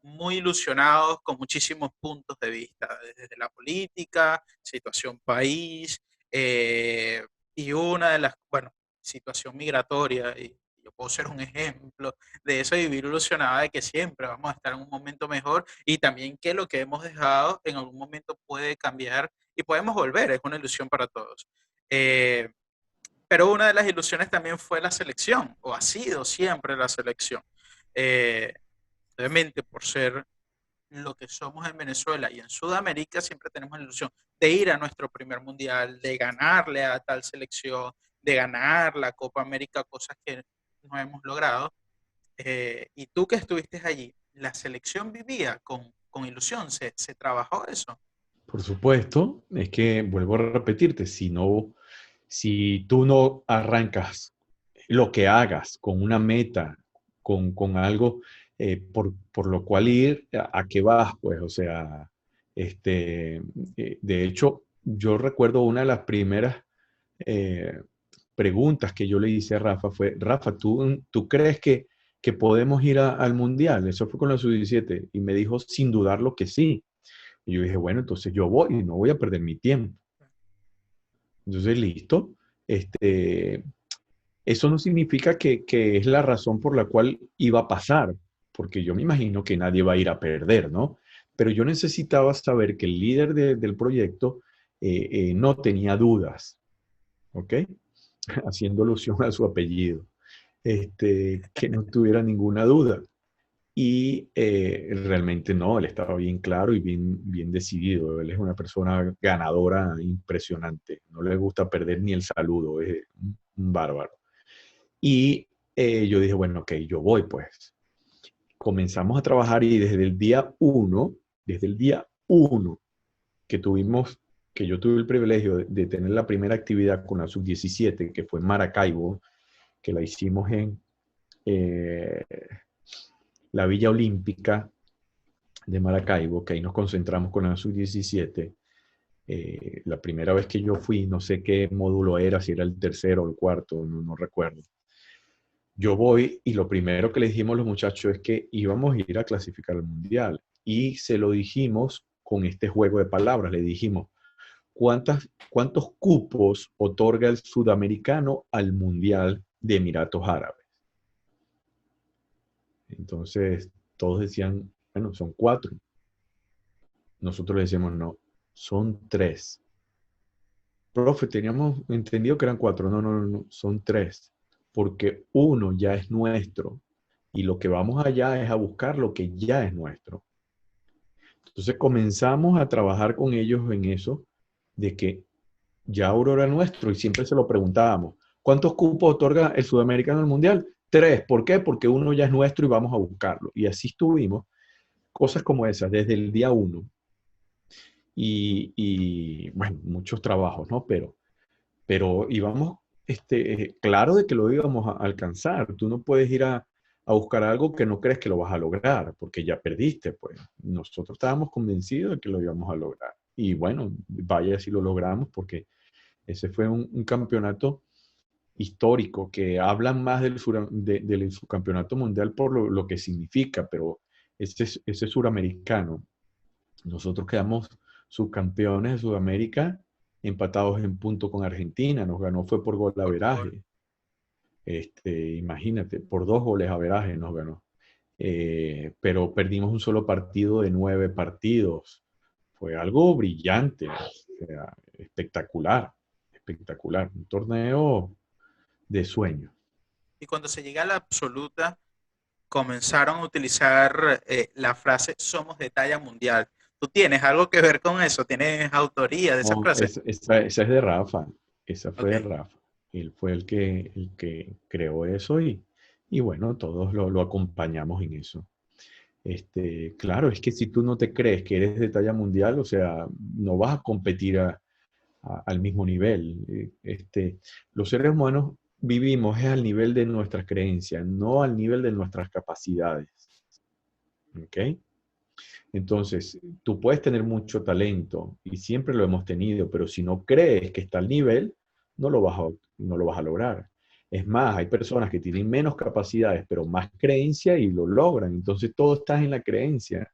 Speaker 3: muy ilusionados con muchísimos puntos de vista, desde la política, situación país, y una de las, bueno, situación migratoria, y yo puedo ser un ejemplo de eso, y vivir ilusionada de que siempre vamos a estar en un momento mejor y también que lo que hemos dejado en algún momento puede cambiar y podemos volver, es una ilusión para todos. Eh, pero una de las ilusiones también fue la selección, o ha sido siempre la selección. Eh, Obviamente, por ser lo que somos en Venezuela y en Sudamérica, siempre tenemos la ilusión de ir a nuestro primer mundial, de ganarle a tal selección, de ganar la Copa América, cosas que no hemos logrado. Y tú que estuviste allí, ¿la selección vivía con ilusión? ¿Se trabajó eso?
Speaker 4: Por supuesto, es que vuelvo a repetirte, si tú no arrancas lo que hagas con una meta, con algo por lo cual ir, ¿a qué vas? Pues, o sea, de hecho, yo recuerdo una de las primeras eh, preguntas que yo le hice a Rafa fue, Rafa, ¿tú crees que podemos ir al Mundial? Eso fue con la sub-17 y me dijo sin dudarlo que sí. Y yo dije, bueno, entonces yo voy y no voy a perder mi tiempo. Entonces, listo. Este, Eso no significa que es la razón por la cual iba a pasar, porque yo me imagino que nadie va a ir a perder, ¿no? Pero yo necesitaba saber que el líder del proyecto no tenía dudas, ¿ok? Haciendo alusión a su apellido, que no tuviera ninguna duda. Y realmente no, él estaba bien claro y bien decidido. Él es una persona ganadora impresionante. No le gusta perder ni el saludo, es un bárbaro. Y yo dije, bueno, ok, yo voy pues. Comenzamos a trabajar y desde el día uno que tuvimos, que yo tuve el privilegio de tener la primera actividad con la sub-17, que fue en Maracaibo, que la hicimos en eh, la Villa Olímpica de Maracaibo, que ahí nos concentramos con la sub-17. La primera vez que yo fui, no sé qué módulo era, si era el tercero o el cuarto, no recuerdo. Yo voy y lo primero que le dijimos a los muchachos es que íbamos a ir a clasificar al mundial. Y se lo dijimos con este juego de palabras. Le dijimos, ¿cuántos cupos otorga el sudamericano al mundial de Emiratos Árabes? Entonces, todos decían, bueno, son 4. Nosotros le decíamos, no, son 3. Profe, teníamos entendido que eran 4. No, son 3. Porque uno ya es nuestro. Y lo que vamos allá es a buscar lo que ya es nuestro. Entonces comenzamos a trabajar con ellos en eso, de que ya oro era nuestro y siempre se lo preguntábamos. ¿Cuántos cupos otorga el sudamericano al mundial? 3. ¿Por qué? Porque uno ya es nuestro y vamos a buscarlo. Y así estuvimos, cosas como esas, desde el día 1. Y bueno, muchos trabajos, ¿no? Pero íbamos, claro de que lo íbamos a alcanzar. Tú no puedes ir a buscar algo que no crees que lo vas a lograr, porque ya perdiste, pues. Nosotros estábamos convencidos de que lo íbamos a lograr. Y bueno, vaya si lo logramos, porque ese fue un campeonato histórico que hablan más del subcampeonato mundial por lo que significa, pero ese suramericano, nosotros quedamos subcampeones de Sudamérica empatados en punto con Argentina, nos ganó fue por golaveraje. Imagínate, por 2 goles averaje nos ganó. Pero perdimos un solo partido de 9 partidos. Fue algo brillante, o sea, espectacular, espectacular. Un torneo de sueño.
Speaker 3: Y cuando se llega a la absoluta, comenzaron a utilizar la frase somos de talla mundial. ¿Tú tienes algo que ver con eso? ¿Tienes autoría de esa
Speaker 4: No,
Speaker 3: frase?
Speaker 4: esa es de Rafa, esa fue de
Speaker 3: Ok.
Speaker 4: Rafa. Él fue el que creó eso y bueno, todos lo acompañamos en eso. Claro, es que si tú no te crees que eres de talla mundial, o sea, no vas a competir al mismo nivel. Los seres humanos vivimos es al nivel de nuestras creencias, no al nivel de nuestras capacidades. ¿Ok? Entonces, tú puedes tener mucho talento y siempre lo hemos tenido, pero si no crees que está al nivel, no lo vas a lograr. Es más, hay personas que tienen menos capacidades, pero más creencia y lo logran. Entonces, todo está en la creencia.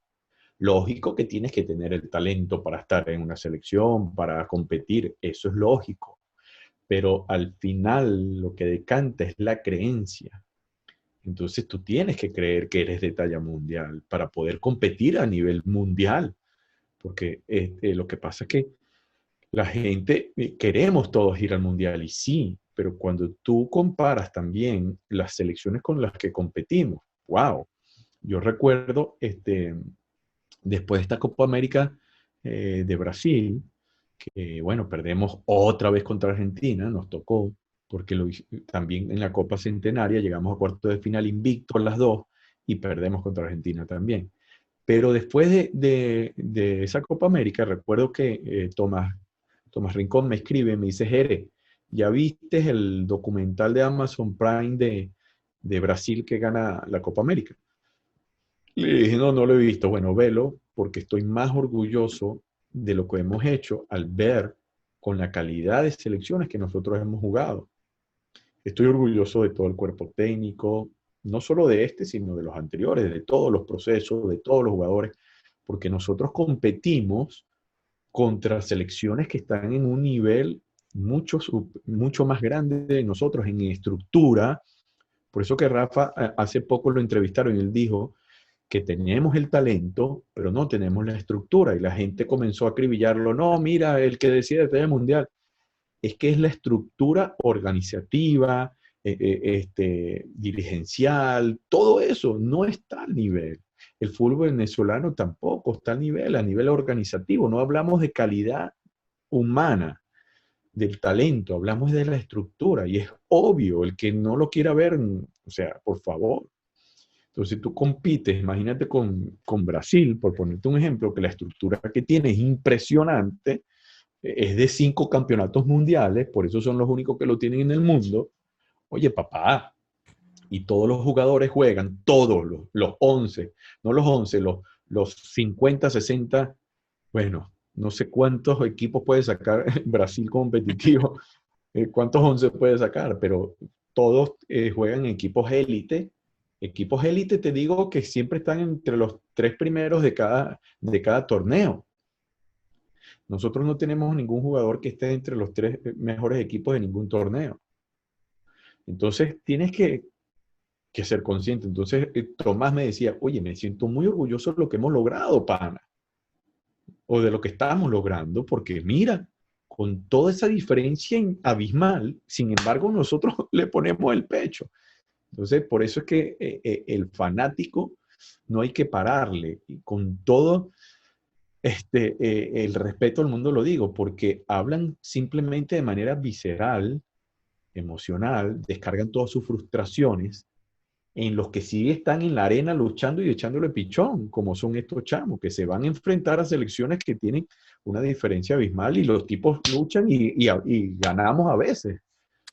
Speaker 4: Lógico que tienes que tener el talento para estar en una selección, para competir, eso es lógico. Pero al final lo que decanta es la creencia. Entonces tú tienes que creer que eres de talla mundial para poder competir a nivel mundial. Porque lo que pasa es que la gente, queremos todos ir al mundial y sí, pero cuando tú comparas también las selecciones con las que competimos, wow, yo recuerdo después de esta Copa América de Brasil, que bueno, perdemos otra vez contra Argentina, nos tocó, porque también en la Copa Centenaria llegamos a cuartos de final invictos las dos y perdemos contra Argentina también. Pero después de esa Copa América, recuerdo que Tomás Rincón me escribe, me dice, Jere, ¿ya viste el documental de Amazon Prime de Brasil que gana la Copa América? Le dije, no lo he visto. Bueno, velo, porque estoy más orgulloso de lo que hemos hecho al ver con la calidad de selecciones que nosotros hemos jugado. Estoy orgulloso de todo el cuerpo técnico, no solo de sino de los anteriores, de todos los procesos, de todos los jugadores, porque nosotros competimos contra selecciones que están en un nivel mucho más grande de nosotros en estructura. Por eso que Rafa hace poco lo entrevistaron y él dijo que tenemos el talento, pero no tenemos la estructura. Y la gente comenzó a acribillarlo. No, mira, el que decide de talla mundial. Es que es la estructura organizativa, dirigencial, todo eso no está al nivel. El fútbol venezolano tampoco está a nivel organizativo. No hablamos de calidad humana, del talento, hablamos de la estructura y es obvio, el que no lo quiera ver, o sea, por favor. Entonces tú compites, imagínate con Brasil, por ponerte un ejemplo, que la estructura que tiene es impresionante, es de 5 campeonatos mundiales, por eso son los únicos que lo tienen en el mundo. Oye, papá, y todos los jugadores juegan, todos los 11, no los 11, los 50, 60, bueno, no sé cuántos equipos puede sacar Brasil competitivo, cuántos 11 puede sacar, pero todos juegan en equipos élite. Equipos élite, te digo que siempre están entre los 3 primeros de cada torneo. Nosotros no tenemos ningún jugador que esté entre los 3 mejores equipos de ningún torneo. Entonces, tienes que ser consciente. Entonces, Tomás me decía, oye, me siento muy orgulloso de lo que hemos logrado, pana, o de lo que estamos logrando, porque mira, con toda esa diferencia abismal, sin embargo, nosotros le ponemos el pecho. Entonces, por eso es que el fanático no hay que pararle, y con todo el respeto al mundo lo digo, porque hablan simplemente de manera visceral, emocional, descargan todas sus frustraciones en los que sí están en la arena luchando y echándole pichón, como son estos chamos, que se van a enfrentar a selecciones que tienen una diferencia abismal y los tipos luchan y ganamos a veces.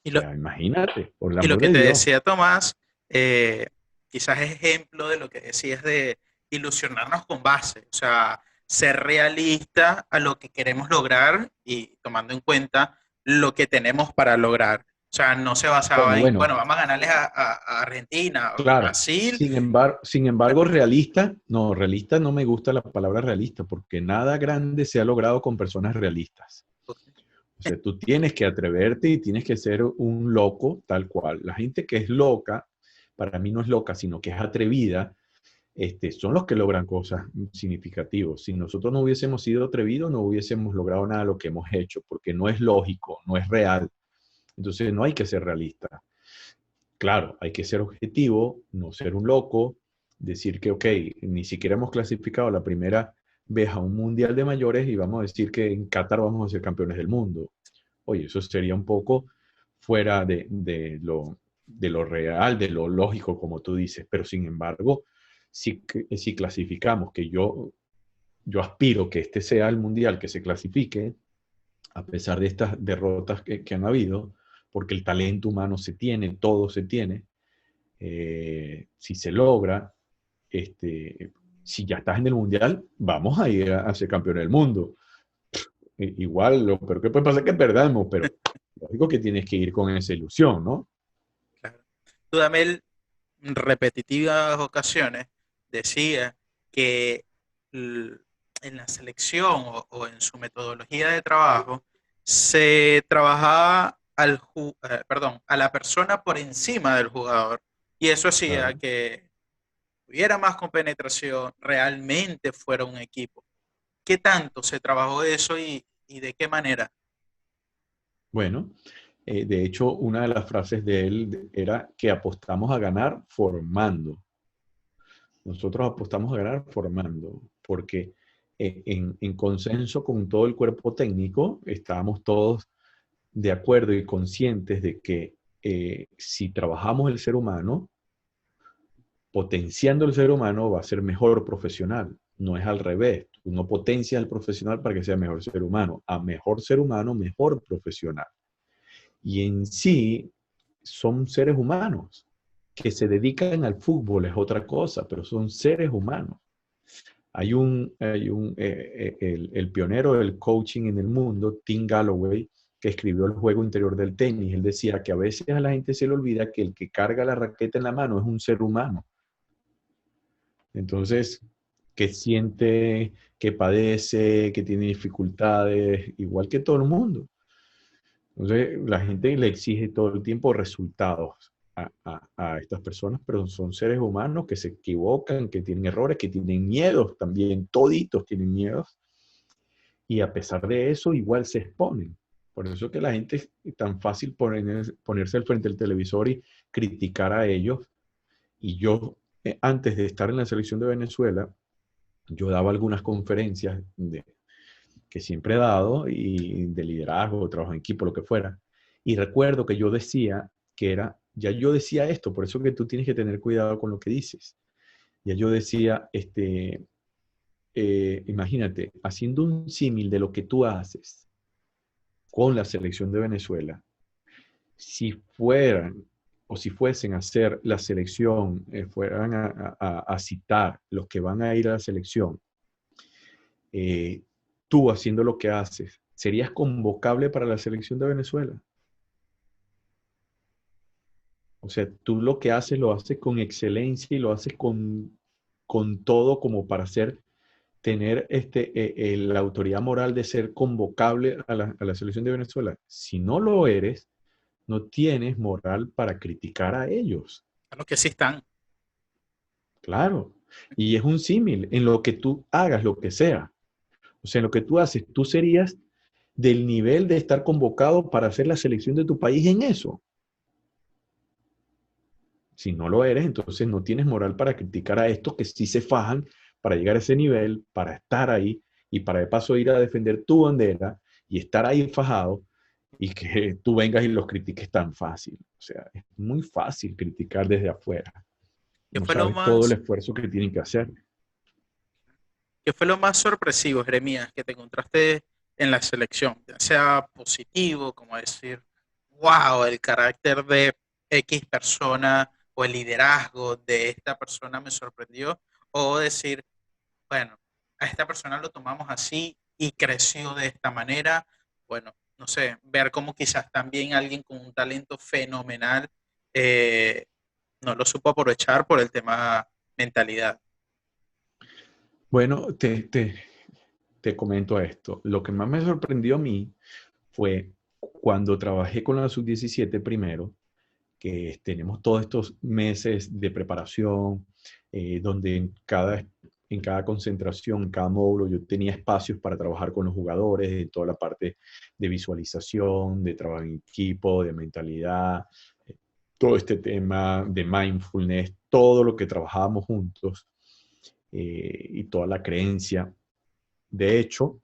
Speaker 3: Y
Speaker 4: O
Speaker 3: lo,
Speaker 4: sea, imagínate, por el
Speaker 3: y lo
Speaker 4: amor
Speaker 3: que
Speaker 4: de
Speaker 3: te
Speaker 4: Dios.
Speaker 3: decía Tomás, eh, quizás es ejemplo de lo que decías de ilusionarnos con base, o sea, ser realista a lo que queremos lograr y tomando en cuenta lo que tenemos para lograr. O sea, no se basaba en,
Speaker 4: Bueno,
Speaker 3: bueno, vamos a ganarles a Argentina o a
Speaker 4: claro.
Speaker 3: Brasil.
Speaker 4: Sin embargo, realista no me gusta la palabra realista, porque nada grande se ha logrado con personas realistas. O sea, tú tienes que atreverte y tienes que ser un loco tal cual. La gente que es loca, para mí no es loca, sino que es atrevida, son los que logran cosas significativas. Si nosotros no hubiésemos sido atrevidos, no hubiésemos logrado nada de lo que hemos hecho, porque no es lógico, no es real. Entonces no hay que ser realista. Claro, hay que ser objetivo, no ser un loco, decir que, ok, ni siquiera hemos clasificado la primera vez a un mundial de mayores y vamos a decir que en Qatar vamos a ser campeones del mundo. Oye, eso sería un poco fuera de lo real, de lo lógico, como tú dices, pero sin embargo, si clasificamos, que yo aspiro que este sea el mundial que se clasifique, a pesar de estas derrotas que han habido, porque el talento humano se tiene, todo se tiene, si se logra, si ya estás en el mundial, vamos a ir a ser campeón del mundo. Igual, lo peor que puede pasar es que perdamos, pero lógico que tienes que ir con esa ilusión, ¿no?
Speaker 3: Claro. Dudamel, en repetitivas ocasiones, decía que en la selección o en su metodología de trabajo se trabajaba perdón, a la persona por encima del jugador y eso hacía
Speaker 4: Claro.
Speaker 3: que hubiera más compenetración, realmente fuera un equipo. ¿Qué tanto se trabajó eso y de qué manera?
Speaker 4: Bueno, de hecho, una de las frases de él era que apostamos a ganar formando. Nosotros apostamos a ganar formando, porque en consenso con todo el cuerpo técnico estábamos todos de acuerdo y conscientes de que si trabajamos el ser humano, potenciando el ser humano va a ser mejor profesional. No es al revés. Tú no potencias al profesional para que sea mejor ser humano. A mejor ser humano, mejor profesional. Y en sí son seres humanos que se dedican al fútbol, es otra cosa, pero son seres humanos. El pionero del coaching en el mundo, Tim Galloway, que escribió El juego interior del tenis, él decía que a veces a la gente se le olvida que el que carga la raqueta en la mano es un ser humano. Entonces, que siente, que padece, que tiene dificultades, igual que todo el mundo. Entonces, la gente le exige todo el tiempo resultados a estas personas, pero son seres humanos que se equivocan, que tienen errores, que tienen miedos también, toditos tienen miedos, y a pesar de eso, igual se exponen. Por eso que la gente es tan fácil ponerse al frente del televisor y criticar a ellos. Y yo, antes de estar en la selección de Venezuela, yo daba algunas conferencias que siempre he dado, y de liderazgo, trabajo en equipo, lo que fuera. Y recuerdo que yo decía ya yo decía esto, por eso que tú tienes que tener cuidado con lo que dices. Ya yo decía, imagínate, haciendo un símil de lo que tú haces con la selección de Venezuela, si fueran o si fuesen a hacer la selección, fueran a citar los que van a ir a la selección, tú haciendo lo que haces, ¿serías convocable para la selección de Venezuela? O sea, tú lo que haces lo haces con excelencia y lo haces con todo como para tener la autoridad moral de ser convocable a la selección de Venezuela. Si no lo eres, no tienes moral para criticar a ellos.
Speaker 3: A los que sí están.
Speaker 4: Claro. Y es un símil en lo que tú hagas, lo que sea. O sea, en lo que tú haces, tú serías del nivel de estar convocado para hacer la selección de tu país en eso. Si no lo eres, entonces no tienes moral para criticar a estos que sí se fajan para llegar a ese nivel, para estar ahí y para de paso ir a defender tu bandera y estar ahí fajado, y que tú vengas y los critiques tan fácil. O sea, es muy fácil criticar desde afuera.
Speaker 3: ¿Qué
Speaker 4: No
Speaker 3: fue lo
Speaker 4: sabes todo el
Speaker 3: más,
Speaker 4: esfuerzo que tienen que hacer.
Speaker 3: qué fue lo más sorpresivo, Jeremías, que te encontraste en la selección? Ya sea positivo, como decir, wow, el carácter de X persona o el liderazgo de esta persona me sorprendió, o decir, bueno, a esta persona lo tomamos así y creció de esta manera. Bueno, no sé, ver cómo quizás también alguien con un talento fenomenal eh, no lo supo aprovechar por el tema mentalidad.
Speaker 4: Bueno, te comento esto. Lo que más me sorprendió a mí fue cuando trabajé con la sub-17 primero, que tenemos todos estos meses de preparación, donde en cada concentración, en cada módulo, yo tenía espacios para trabajar con los jugadores, en toda la parte de visualización, de trabajo en equipo, de mentalidad, todo este tema de mindfulness, todo lo que trabajábamos juntos, y toda la creencia. De hecho,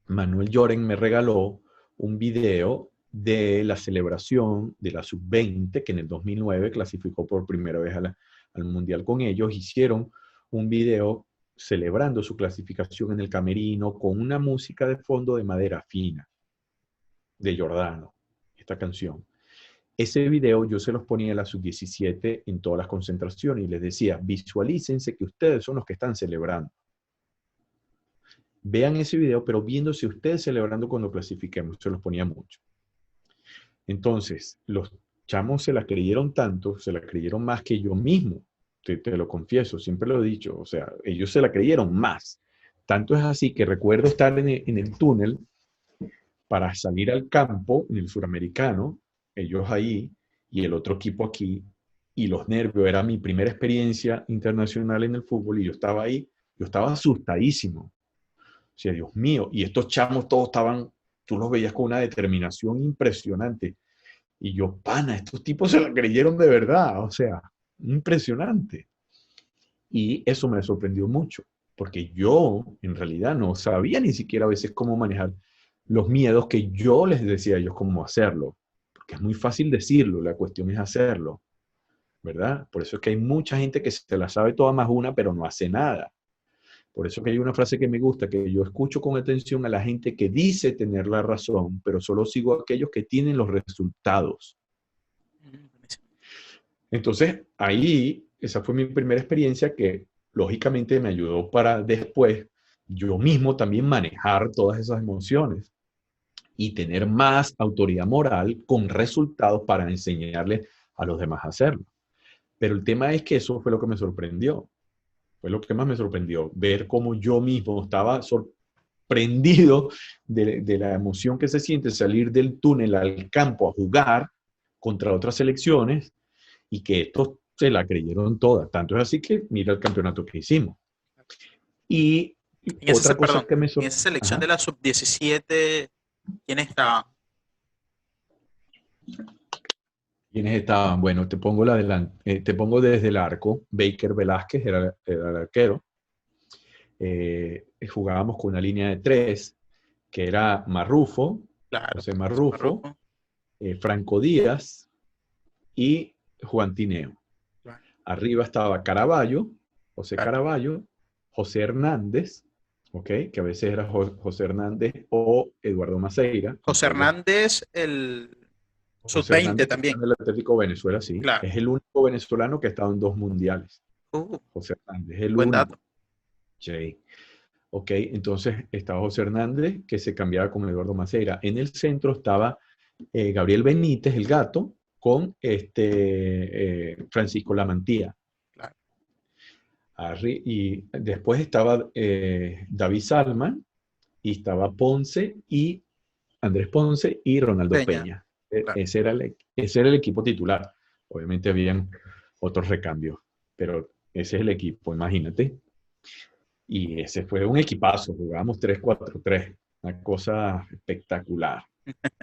Speaker 4: Manuel Lloren me regaló un video de la celebración de la sub-20, que en el 2009 clasificó por primera vez al Mundial con ellos. Hicieron un video celebrando su clasificación en el camerino con una música de fondo de Madera Fina, de Giordano, esta canción. Ese video yo se los ponía a la sub-17 en todas las concentraciones y les decía, visualícense que ustedes son los que están celebrando. Vean ese video, pero viéndose ustedes celebrando cuando clasifiquemos. Se los ponía mucho. Entonces, los chamos se la creyeron tanto, se la creyeron más que yo mismo. Te lo confieso, siempre lo he dicho. O sea, ellos se la creyeron más. Tanto es así que recuerdo estar en el túnel para salir al campo, en el suramericano, ellos ahí y el otro equipo aquí, y los nervios. Era mi primera experiencia internacional en el fútbol y yo estaba ahí, yo estaba asustadísimo. O sea, Dios mío, y estos chamos todos estaban, tú los veías con una determinación impresionante. Y yo, pana, estos tipos se la creyeron de verdad, o sea, impresionante. Y eso me sorprendió mucho, porque yo en realidad no sabía ni siquiera a veces cómo manejar los miedos que yo les decía a ellos cómo hacerlo. Porque es muy fácil decirlo, la cuestión es hacerlo, ¿verdad? Por eso es que hay mucha gente que se la sabe toda más una, pero no hace nada. Por eso que hay una frase que me gusta, que yo escucho con atención a la gente que dice tener la razón, pero solo sigo a aquellos que tienen los resultados. Entonces, ahí, esa fue mi primera experiencia que lógicamente me ayudó para después yo mismo también manejar todas esas emociones y tener más autoridad moral con resultados para enseñarle a los demás a hacerlo. Pero el tema es que eso fue lo que me sorprendió. Fue lo que más me sorprendió, ver cómo yo mismo estaba sorprendido de la emoción que se siente salir del túnel al campo a jugar contra otras selecciones y que estos se la creyeron todas. Tanto es así que mira el campeonato que hicimos. Y
Speaker 3: En
Speaker 4: otra cosa
Speaker 3: perdón,
Speaker 4: que me
Speaker 3: en esa selección de la sub-17, ¿quién estaba?
Speaker 4: ¿Quiénes estaban? Bueno, te pongo desde el arco. Baker Velázquez era el arquero. Jugábamos con una línea de tres, que era Marrufo,
Speaker 3: Claro,
Speaker 4: José
Speaker 3: José
Speaker 4: Marrufo,
Speaker 3: Marrufo.
Speaker 4: Franco Díaz y Juan Tineo.
Speaker 3: Claro,
Speaker 4: Arriba estaba Caraballo, José
Speaker 3: claro.
Speaker 4: Caraballo, José Hernández, ¿ok? Que a veces era José Hernández o Eduardo Maceira,
Speaker 3: José
Speaker 4: entre ellos.
Speaker 3: Hernández, el
Speaker 4: José
Speaker 3: sub-20
Speaker 4: Hernández que está
Speaker 3: también.
Speaker 4: en el Atlético Venezuela, sí.
Speaker 3: Claro.
Speaker 4: Es el único venezolano que ha estado en 2 mundiales.
Speaker 3: Uh,
Speaker 4: José Hernández, es el
Speaker 3: buen dato.
Speaker 4: único. Sí. Ok, entonces estaba José Hernández, que se cambiaba con Eduardo Maceira. En el centro estaba Gabriel Benítez, el gato, con Francisco Lamantía.
Speaker 3: Claro.
Speaker 4: Y después estaba David Salman, y estaba Ponce y Andrés Ponce y Ronaldo
Speaker 3: Peña.
Speaker 4: Peña.
Speaker 3: Claro.
Speaker 4: Ese era el equipo titular. Obviamente habían otros recambios, pero ese es el equipo, imagínate. Y ese fue un equipazo, jugábamos 3-4-3, una cosa espectacular,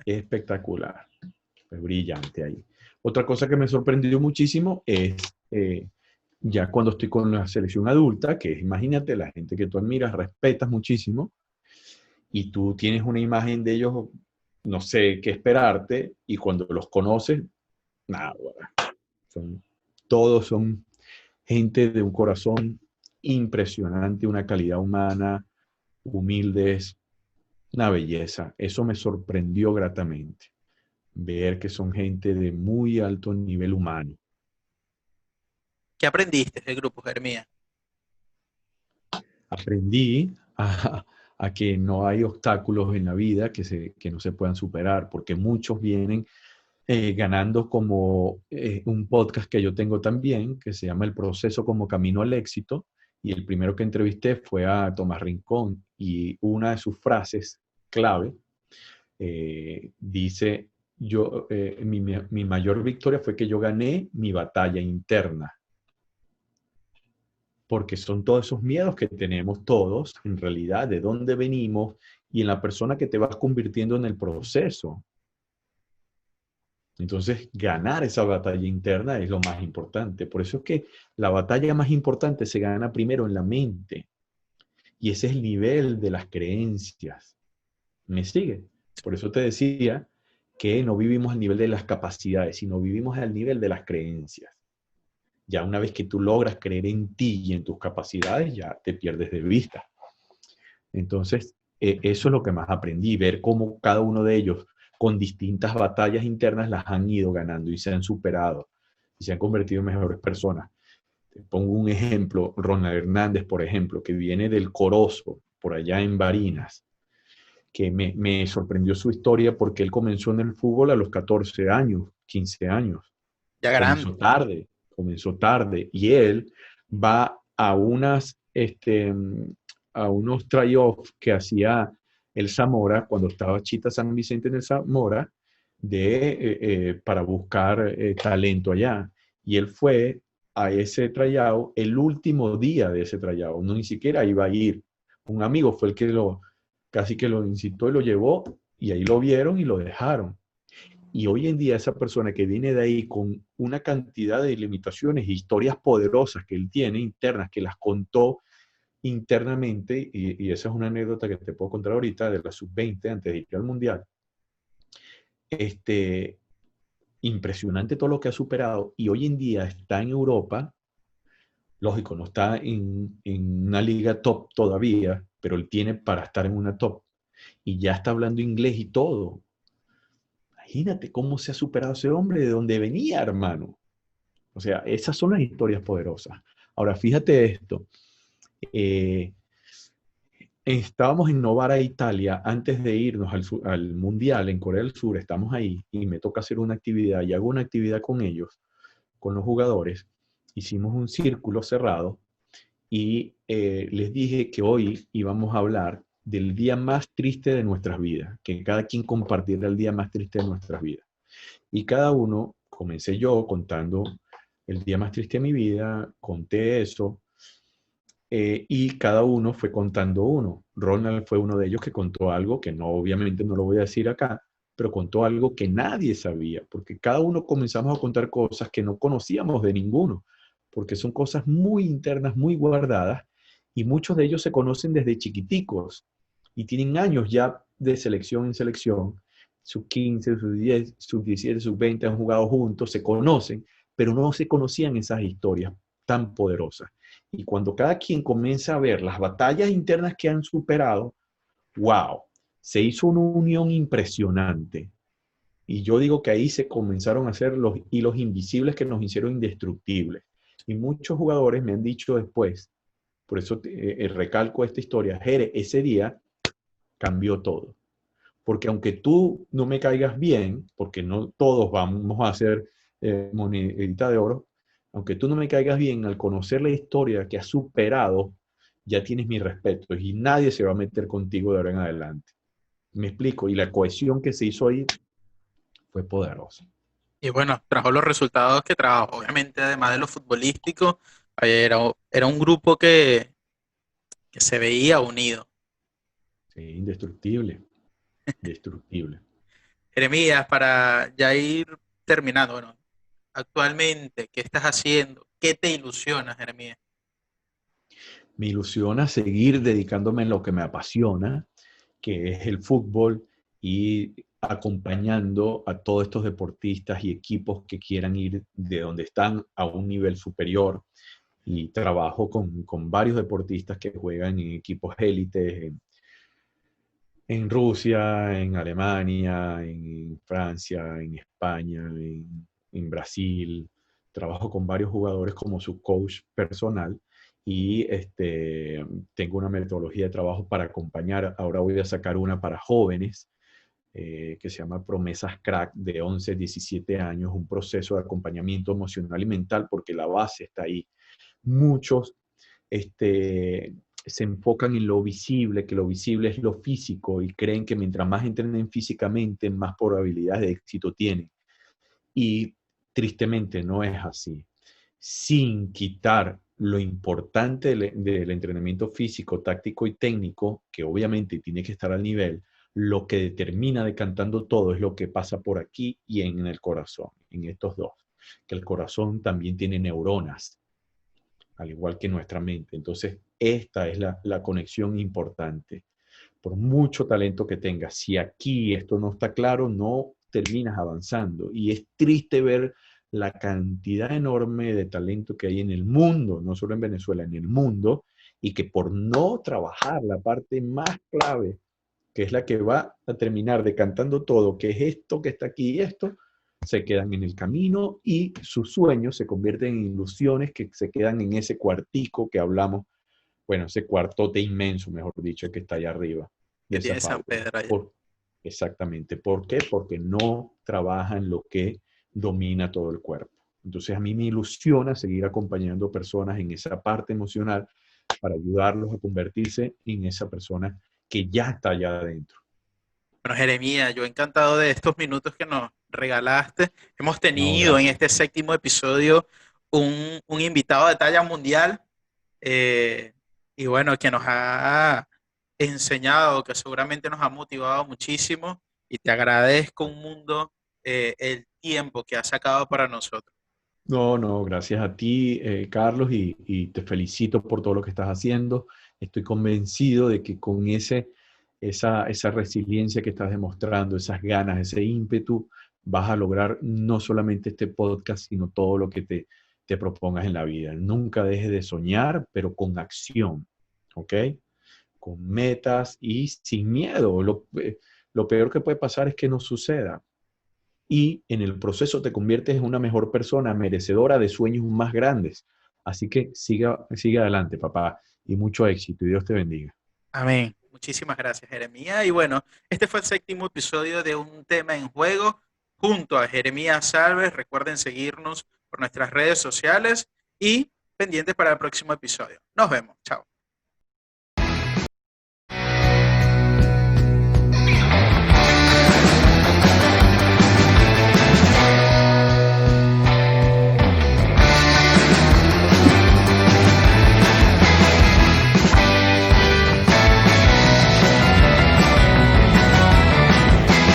Speaker 4: espectacular, fue brillante ahí. Otra cosa que me sorprendió muchísimo es ya cuando estoy con la selección adulta, que es, imagínate, la gente que tú admiras, respetas muchísimo, y tú tienes una imagen de ellos, no sé qué esperarte, y cuando los conoces, nada, son, todos son gente de un corazón impresionante, una calidad humana, humildes, una belleza. Eso me sorprendió gratamente, ver que son gente de muy alto nivel humano.
Speaker 3: ¿Qué aprendiste del grupo, Jeremías?
Speaker 4: Aprendí a que no hay obstáculos en la vida que no se puedan superar, porque muchos vienen ganando como un podcast que yo tengo también, que se llama El Proceso como Camino al Éxito, y el primero que entrevisté fue a Tomás Rincón, y una de sus frases clave dice, mi mayor victoria fue que yo gané mi batalla interna, porque son todos esos miedos que tenemos todos, en realidad, de dónde venimos y en la persona que te vas convirtiendo en el proceso. Entonces, ganar esa batalla interna es lo más importante. Por eso es que la batalla más importante se gana primero en la mente. Y ese es el nivel de las creencias. ¿Me sigue? Por eso te decía que no vivimos al nivel de las capacidades, sino vivimos al nivel de las creencias. Ya una vez que tú logras creer en ti y en tus capacidades, ya te pierdes de vista. Entonces, eso es lo que más aprendí, ver cómo cada uno de ellos con distintas batallas internas las han ido ganando y se han superado y se han convertido en mejores personas. Te pongo un ejemplo, Ronald Hernández, por ejemplo, que viene del Corozo, por allá en Barinas, que me sorprendió su historia porque él comenzó en el fútbol a los 14 años, 15 años.
Speaker 3: Ya grande.
Speaker 4: Comenzó tarde, y él va a unos try-offs que hacía el Zamora cuando estaba Chita San Vicente en el Zamora para buscar talento allá. Y él fue a ese tryout el último día de ese tryout, no ni siquiera iba a ir. Un amigo fue el que casi que lo incitó y lo llevó, y ahí lo vieron y lo dejaron. Y hoy en día esa persona que viene de ahí con una cantidad de limitaciones e historias poderosas que él tiene internas, que las contó internamente, y esa es una anécdota que te puedo contar ahorita de la sub-20 antes de ir al Mundial. Impresionante todo lo que ha superado, y hoy en día está en Europa, lógico, no está en una liga top todavía, pero él tiene para estar en una top, y ya está hablando inglés y todo. Imagínate cómo se ha superado ese hombre de donde venía, hermano. O sea, esas son las historias poderosas. Ahora, fíjate esto. Estábamos en Novara, Italia, antes de irnos al Mundial en Corea del Sur. Estamos ahí y me toca hacer una actividad y hago una actividad con ellos, con los jugadores. Hicimos un círculo cerrado y les dije que hoy íbamos a hablar del día más triste de nuestras vidas, que cada quien compartiera el día más triste de nuestras vidas. Y cada uno, comencé yo contando el día más triste de mi vida, conté eso, y cada uno fue contando uno. Ronald fue uno de ellos que contó algo que no, obviamente no lo voy a decir acá, pero contó algo que nadie sabía, porque cada uno comenzamos a contar cosas que no conocíamos de ninguno, porque son cosas muy internas, muy guardadas, y muchos de ellos se conocen desde chiquiticos y tienen años ya de selección en selección, sub 15, sub 10, sub 17, sub 20 han jugado juntos, se conocen, pero no se conocían esas historias tan poderosas. Y cuando cada quien comienza a ver las batallas internas que han superado, wow, se hizo una unión impresionante. Y yo digo que ahí se comenzaron a hacer los hilos invisibles que nos hicieron indestructibles. Y muchos jugadores me han dicho después, por eso recalco esta historia, Jere, ese día cambió todo. Porque aunque tú no me caigas bien, porque no todos vamos a hacer monedita de oro, aunque tú no me caigas bien, al conocer la historia que has superado, ya tienes mi respeto y nadie se va a meter contigo de ahora en adelante. Me explico, y la cohesión que se hizo ahí fue poderosa.
Speaker 3: Y bueno, trajo los resultados que trajo. Obviamente, además de lo futbolístico, era un grupo que se veía unido.
Speaker 4: Sí, indestructible, indestructible.
Speaker 3: Jeremías, para ya ir terminando, bueno, actualmente, ¿qué estás haciendo? ¿Qué te ilusiona, Jeremías?
Speaker 4: Me ilusiona seguir dedicándome en lo que me apasiona, que es el fútbol, y acompañando a todos estos deportistas y equipos que quieran ir de donde están a un nivel superior. Y trabajo con varios deportistas que juegan en equipos élites en Rusia, en Alemania, en Francia, en España, en Brasil. Trabajo con varios jugadores como su coach personal y tengo una metodología de trabajo para acompañar. Ahora voy a sacar una para jóvenes que se llama Promesas Crack de 11, 17 años, un proceso de acompañamiento emocional y mental porque la base está ahí. Muchos se enfocan en lo visible, que lo visible es lo físico y creen que mientras más entrenen físicamente, más probabilidades de éxito tienen. Y tristemente no es así. Sin quitar lo importante del entrenamiento físico, táctico y técnico, que obviamente tiene que estar al nivel, lo que determina decantando todo es lo que pasa por aquí y en el corazón, en estos dos. Que el corazón también tiene neuronas, al igual que nuestra mente. Entonces, esta es la conexión importante. Por mucho talento que tengas, si aquí esto no está claro, no terminas avanzando. Y es triste ver la cantidad enorme de talento que hay en el mundo, no solo en Venezuela, en el mundo, y que por no trabajar la parte más clave, que es la que va a terminar decantando todo, que es esto que está aquí y esto, se quedan en el camino y sus sueños se convierten en ilusiones que se quedan en ese cuartico que hablamos, bueno, ese cuartote inmenso, mejor dicho, que está allá arriba.
Speaker 3: Que tiene San Pedro allá.
Speaker 4: Exactamente. ¿Por qué? Porque no trabaja en lo que domina todo el cuerpo. Entonces a mí me ilusiona seguir acompañando personas en esa parte emocional para ayudarlos a convertirse en esa persona que ya está allá adentro.
Speaker 3: Bueno, Jeremías, yo encantado de estos minutos que nos regalaste. Hemos tenido en este 7º episodio un invitado de talla mundial y bueno, que nos ha enseñado, que seguramente nos ha motivado muchísimo y te agradezco un mundo el tiempo que has sacado para nosotros.
Speaker 4: No, gracias a ti, Carlos, y te felicito por todo lo que estás haciendo. Estoy convencido de que con esa resiliencia que estás demostrando, esas ganas, ese ímpetu, vas a lograr no solamente este podcast, sino todo lo que te propongas en la vida. Nunca dejes de soñar, pero con acción, ¿ok? Con metas y sin miedo. Lo peor que puede pasar es que no suceda. Y en el proceso te conviertes en una mejor persona, merecedora de sueños más grandes. Así que siga adelante, papá, y mucho éxito, y Dios te bendiga.
Speaker 3: Amén. Muchísimas gracias, Jeremías. Y bueno, este fue el 7º episodio de Un Tema en Juego junto a Jeremías Salves. Recuerden seguirnos por nuestras redes sociales y pendientes para el próximo episodio. Nos vemos. Chao.